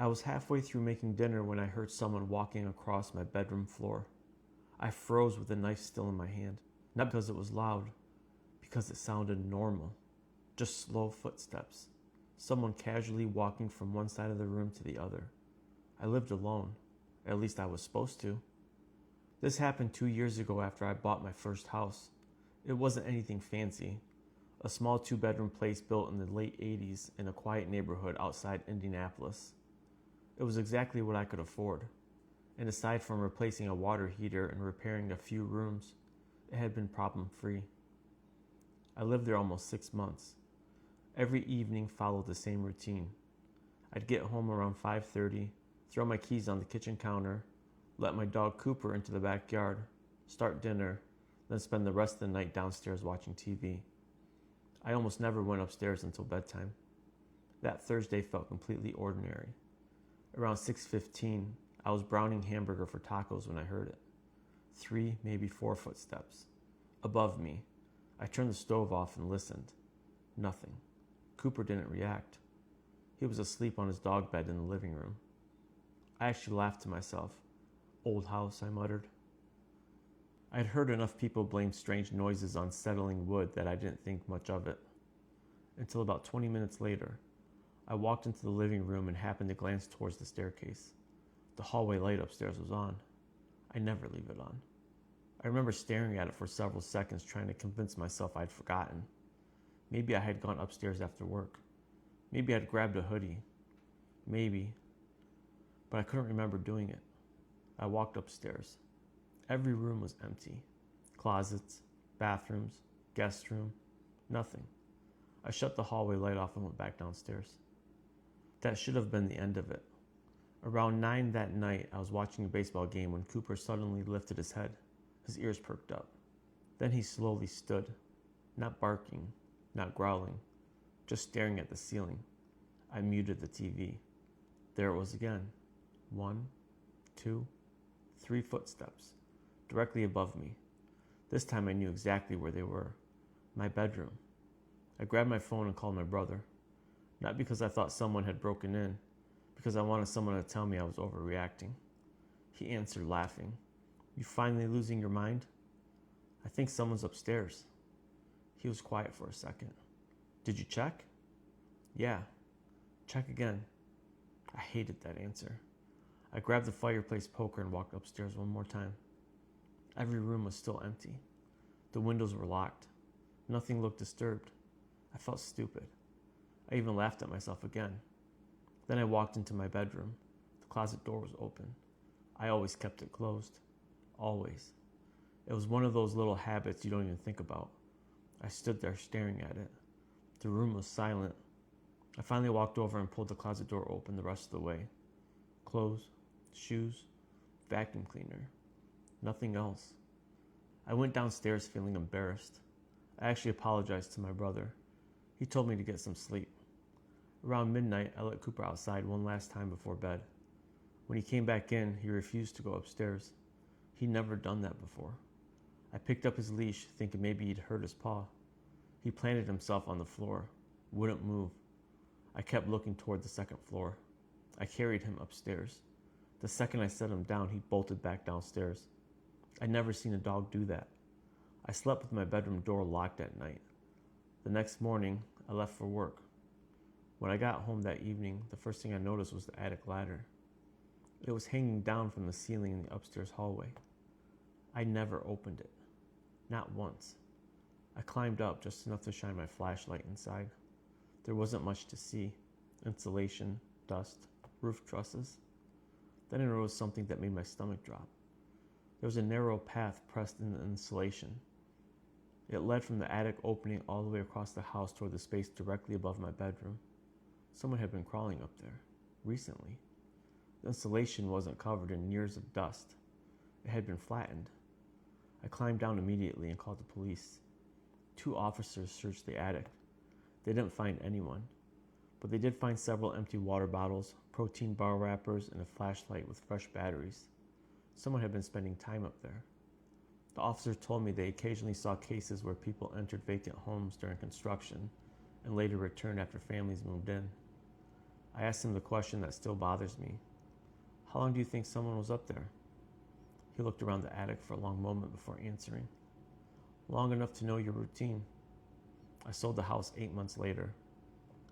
I was halfway through making dinner when I heard someone walking across my bedroom floor. I froze with the knife still in my hand, not because it was loud, because it sounded normal. Just slow footsteps. Someone casually walking from one side of the room to the other. I lived alone. At least I was supposed to. This happened 2 years ago after I bought my first house. It wasn't anything fancy. A small 2-bedroom place built in the late 80s in a quiet neighborhood outside Indianapolis. It was exactly what I could afford. And aside from replacing a water heater and repairing a few rooms, it had been problem-free. I lived there almost 6 months. Every evening followed the same routine. I'd get home around 5:30, throw my keys on the kitchen counter, let my dog Cooper into the backyard, start dinner, then spend the rest of the night downstairs watching TV. I almost never went upstairs until bedtime. That Thursday felt completely ordinary. Around 6:15, I was browning hamburger for tacos when I heard it. 3, maybe 4 footsteps. Above me. I turned the stove off and listened. Nothing. Cooper didn't react. He was asleep on his dog bed in the living room. I actually laughed to myself. Old house, I muttered. I had heard enough people blame strange noises on settling wood that I didn't think much of it. Until about 20 minutes later, I walked into the living room and happened to glance towards the staircase. The hallway light upstairs was on. I never leave it on. I remember staring at it for several seconds trying to convince myself I'd forgotten. Maybe I had gone upstairs after work. Maybe I'd grabbed a hoodie. Maybe. But I couldn't remember doing it. I walked upstairs. Every room was empty. Closets, bathrooms, guest room, nothing. I shut the hallway light off and went back downstairs. That should have been the end of it. Around 9 that night, I was watching a baseball game when Cooper suddenly lifted his head. His ears perked up. Then he slowly stood, not barking, not growling, just staring at the ceiling. I muted the TV. There it was again. 1, 2, 3 footsteps, directly above me. This time I knew exactly where they were. My bedroom. I grabbed my phone and called my brother. Not because I thought someone had broken in, because I wanted someone to tell me I was overreacting. He answered, laughing. You finally losing your mind? I think someone's upstairs. He was quiet for a second. Did you check? Yeah. Check again. I hated that answer. I grabbed the fireplace poker and walked upstairs one more time. Every room was still empty. The windows were locked. Nothing looked disturbed. I felt stupid. I even laughed at myself again. Then I walked into my bedroom. The closet door was open. I always kept it closed. Always. It was one of those little habits you don't even think about. I stood there staring at it. The room was silent. I finally walked over and pulled the closet door open the rest of the way. Clothes, shoes, vacuum cleaner. Nothing else. I went downstairs feeling embarrassed. I actually apologized to my brother. He told me to get some sleep. Around midnight, I let Cooper outside one last time before bed. When he came back in, he refused to go upstairs. He'd never done that before. I picked up his leash, thinking maybe he'd hurt his paw. He planted himself on the floor, wouldn't move. I kept looking toward the second floor. I carried him upstairs. The second I set him down, he bolted back downstairs. I'd never seen a dog do that. I slept with my bedroom door locked at night. The next morning, I left for work. When I got home that evening, the first thing I noticed was the attic ladder. It was hanging down from the ceiling in the upstairs hallway. I never opened it. Not once. I climbed up just enough to shine my flashlight inside. There wasn't much to see. Insulation, dust, roof trusses. Then I noticed something that made my stomach drop. There was a narrow path pressed in the insulation. It led from the attic opening all the way across the house toward the space directly above my bedroom. Someone had been crawling up there, recently. The insulation wasn't covered in years of dust. It had been flattened. I climbed down immediately and called the police. 2 officers searched the attic. They didn't find anyone, but they did find several empty water bottles, protein bar wrappers, and a flashlight with fresh batteries. Someone had been spending time up there. The officers told me they occasionally saw cases where people entered vacant homes during construction and later returned after families moved in. I asked him the question that still bothers me. How long do you think someone was up there? He looked around the attic for a long moment before answering. Long enough to know your routine. I sold the house 8 months later.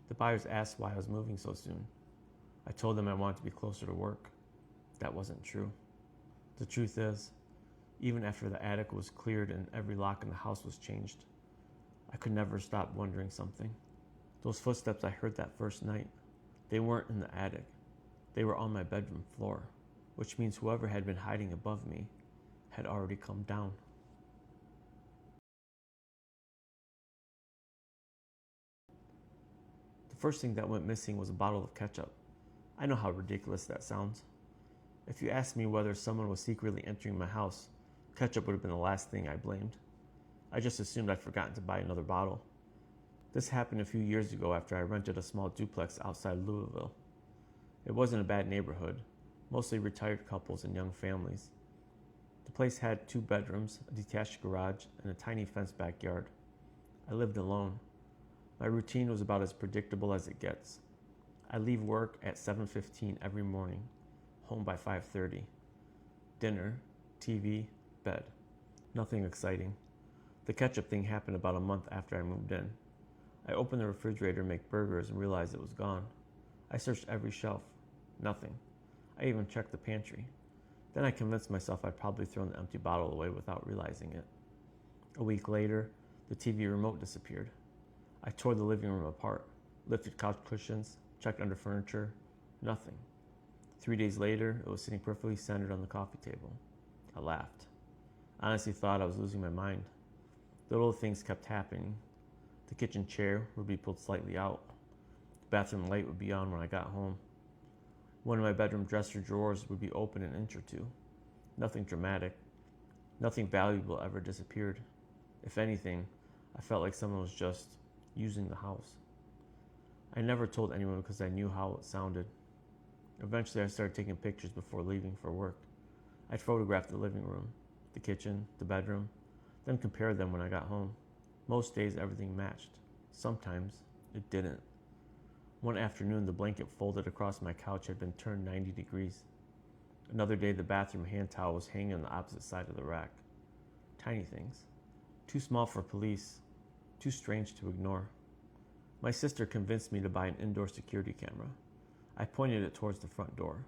The buyers asked why I was moving so soon. I told them I wanted to be closer to work. That wasn't true. The truth is, even after the attic was cleared and every lock in the house was changed, I could never stop wondering something. Those footsteps I heard that first night, they weren't in the attic. They were on my bedroom floor, which means whoever had been hiding above me had already come down. The first thing that went missing was a bottle of ketchup. I know how ridiculous that sounds. If you asked me whether someone was secretly entering my house, ketchup would have been the last thing I blamed. I just assumed I'd forgotten to buy another bottle. This happened a few years ago after I rented a small duplex outside Louisville. It wasn't a bad neighborhood, mostly retired couples and young families. The place had 2 bedrooms, a detached garage, and a tiny fenced backyard. I lived alone. My routine was about as predictable as it gets. I leave work at 7:15 every morning, home by 5:30. Dinner, TV, bed. Nothing exciting. The ketchup thing happened about a month after I moved in. I opened the refrigerator to make burgers and realized it was gone. I searched every shelf. Nothing. I even checked the pantry. Then I convinced myself I'd probably thrown the empty bottle away without realizing it. A week later, the TV remote disappeared. I tore the living room apart, lifted couch cushions, checked under furniture. Nothing. 3 days later, it was sitting perfectly centered on the coffee table. I laughed. I honestly thought I was losing my mind. The little things kept happening. The kitchen chair would be pulled slightly out. The bathroom light would be on when I got home. One of my bedroom dresser drawers would be open an inch or two. Nothing dramatic. Nothing valuable ever disappeared. If anything, I felt like someone was just using the house. I never told anyone because I knew how it sounded. Eventually, I started taking pictures before leaving for work. I'd photograph the living room, the kitchen, the bedroom, then compare them when I got home. Most days, everything matched. Sometimes, it didn't. One afternoon, the blanket folded across my couch had been turned 90 degrees. Another day, the bathroom hand towel was hanging on the opposite side of the rack. Tiny things. Too small for police. Too strange to ignore. My sister convinced me to buy an indoor security camera. I pointed it towards the front door.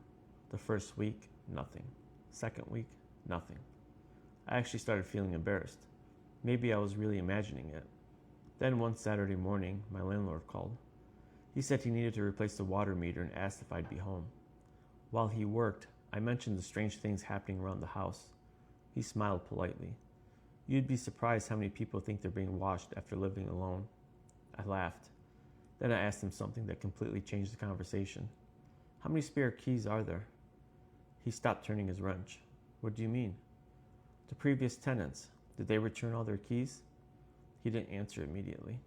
The first week, nothing. Second week, nothing. I actually started feeling embarrassed. Maybe I was really imagining it. Then one Saturday morning, my landlord called. He said he needed to replace the water meter and asked if I'd be home. While he worked, I mentioned the strange things happening around the house. He smiled politely. You'd be surprised how many people think they're being watched after living alone. I laughed. Then I asked him something that completely changed the conversation. How many spare keys are there? He stopped turning his wrench. What do you mean? The previous tenants, did they return all their keys? He didn't answer immediately.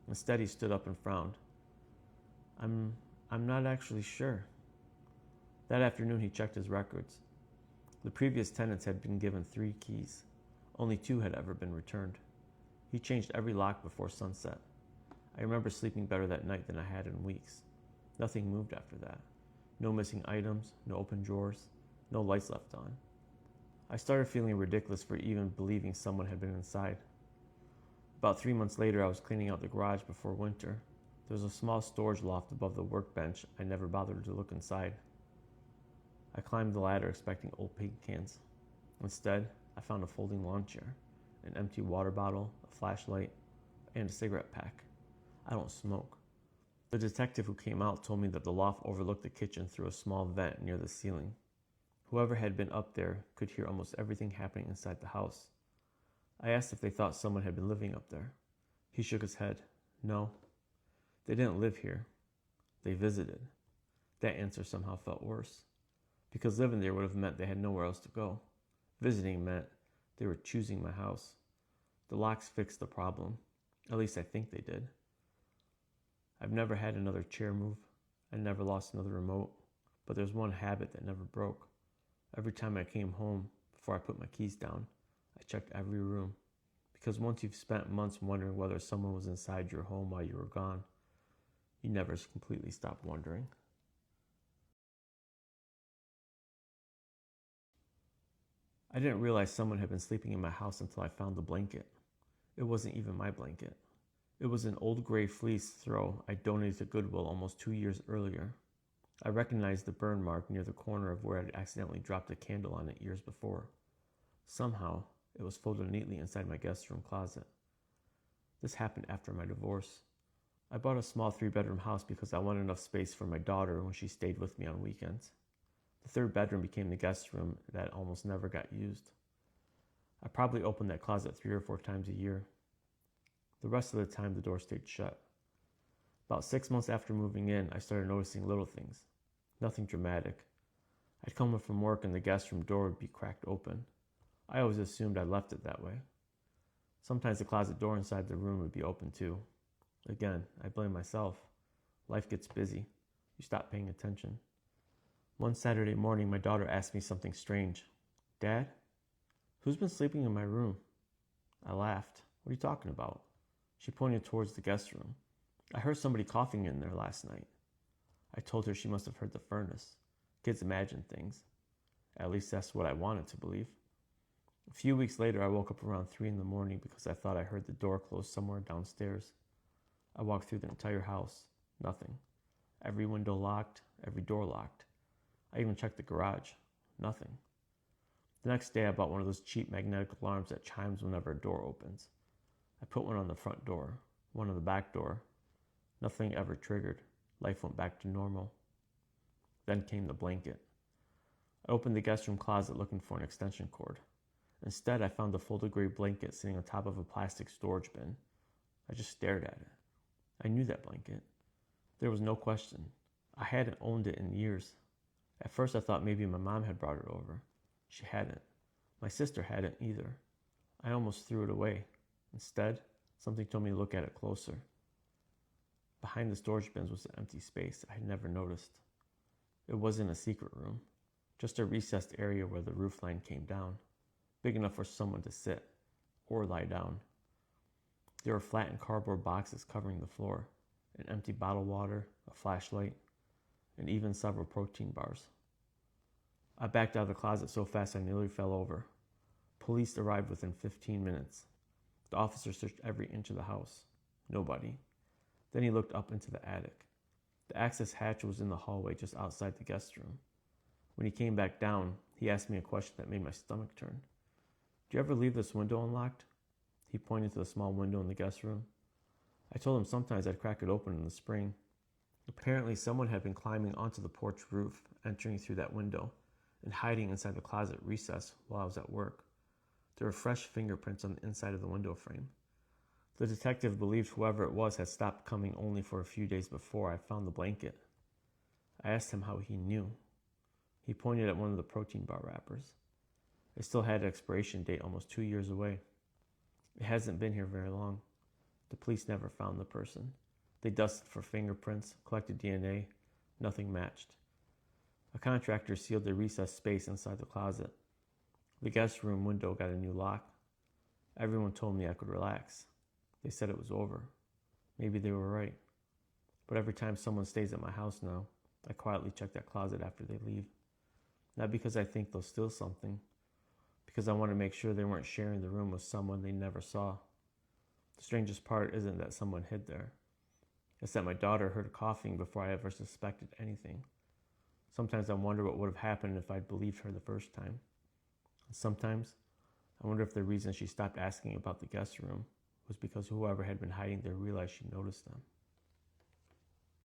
Instead, he stood up and frowned. I'm not actually sure. That afternoon, he checked his records. The previous tenants had been given 3 keys. Only 2 had ever been returned. He changed every lock before sunset. I remember sleeping better that night than I had in weeks. Nothing moved after that. No missing items, no open drawers, no lights left on. I started feeling ridiculous for even believing someone had been inside. About 3 months later, I was cleaning out the garage before winter. There was a small storage loft above the workbench. I never bothered to look inside. I climbed the ladder expecting old paint cans. Instead, I found a folding lawn chair, an empty water bottle, a flashlight, and a cigarette pack. I don't smoke. The detective who came out told me that the loft overlooked the kitchen through a small vent near the ceiling. Whoever had been up there could hear almost everything happening inside the house. I asked if they thought someone had been living up there. He shook his head. No. They didn't live here. They visited. That answer somehow felt worse, because living there would have meant they had nowhere else to go. Visiting meant they were choosing my house. The locks fixed the problem. At least I think they did. I've never had another chair move. I never lost another remote. But there's one habit that never broke. Every time I came home, before I put my keys down, I checked every room. Because once you've spent months wondering whether someone was inside your home while you were gone, you never completely stop wondering. I didn't realize someone had been sleeping in my house until I found the blanket. It wasn't even my blanket. It was an old gray fleece throw I donated to Goodwill almost 2 years earlier. I recognized the burn mark near the corner of where I'd accidentally dropped a candle on it years before. Somehow, it was folded neatly inside my guest room closet. This happened after my divorce. I bought a small 3-bedroom house because I wanted enough space for my daughter when she stayed with me on weekends. The third bedroom became the guest room that almost never got used. I probably opened that closet 3 or 4 times a year. The rest of the time, the door stayed shut. About 6 months after moving in, I started noticing little things. Nothing dramatic. I'd come home from work and the guest room door would be cracked open. I always assumed I left it that way. Sometimes the closet door inside the room would be open too. Again, I blame myself. Life gets busy. You stop paying attention. One Saturday morning, my daughter asked me something strange. "Dad, who's been sleeping in my room?" I laughed. "What are you talking about?" She pointed towards the guest room. "I heard somebody coughing in there last night." I told her she must have heard the furnace. Kids imagine things. At least that's what I wanted to believe. A few weeks later, I woke up around 3 in the morning because I thought I heard the door close somewhere downstairs. I walked through the entire house. Nothing. Every window locked, every door locked. I even checked the garage. Nothing. The next day, I bought one of those cheap magnetic alarms that chimes whenever a door opens. I put one on the front door, one on the back door. Nothing ever triggered. Life went back to normal. Then came the blanket. I opened the guest room closet looking for an extension cord. Instead, I found the folded gray blanket sitting on top of a plastic storage bin. I just stared at it. I knew that blanket. There was no question. I hadn't owned it in years. At first, I thought maybe my mom had brought it over. She hadn't. My sister hadn't either. I almost threw it away. Instead, something told me to look at it closer. Behind the storage bins was an empty space I had never noticed. It wasn't a secret room, just a recessed area where the roof line came down, big enough for someone to sit or lie down. There were flattened cardboard boxes covering the floor, an empty bottled water, a flashlight, and even several protein bars. I backed out of the closet so fast I nearly fell over. Police arrived within 15 minutes. The officer searched every inch of the house. Nobody. Then he looked up into the attic. The access hatch was in the hallway just outside the guest room. When he came back down, he asked me a question that made my stomach turn. "Do you ever leave this window unlocked?" He pointed to the small window in the guest room. I told him sometimes I'd crack it open in the spring. Apparently, someone had been climbing onto the porch roof, entering through that window, and hiding inside the closet recess while I was at work. There were fresh fingerprints on the inside of the window frame. The detective believed whoever it was had stopped coming only for a few days before I found the blanket. I asked him how he knew. He pointed at one of the protein bar wrappers. It still had an expiration date almost 2 years away. It hasn't been here very long. The police never found the person. They dusted for fingerprints, collected DNA. Nothing matched. A contractor sealed the recessed space inside the closet. The guest room window got a new lock. Everyone told me I could relax. They said it was over. Maybe they were right. But every time someone stays at my house now, I quietly check that closet after they leave. Not because I think they'll steal something, because I want to make sure they weren't sharing the room with someone they never saw. The strangest part isn't that someone hid there. It's that my daughter heard coughing before I ever suspected anything. Sometimes I wonder what would have happened if I'd believed her the first time. And sometimes I wonder if the reason she stopped asking about the guest room was because whoever had been hiding there realized she noticed them.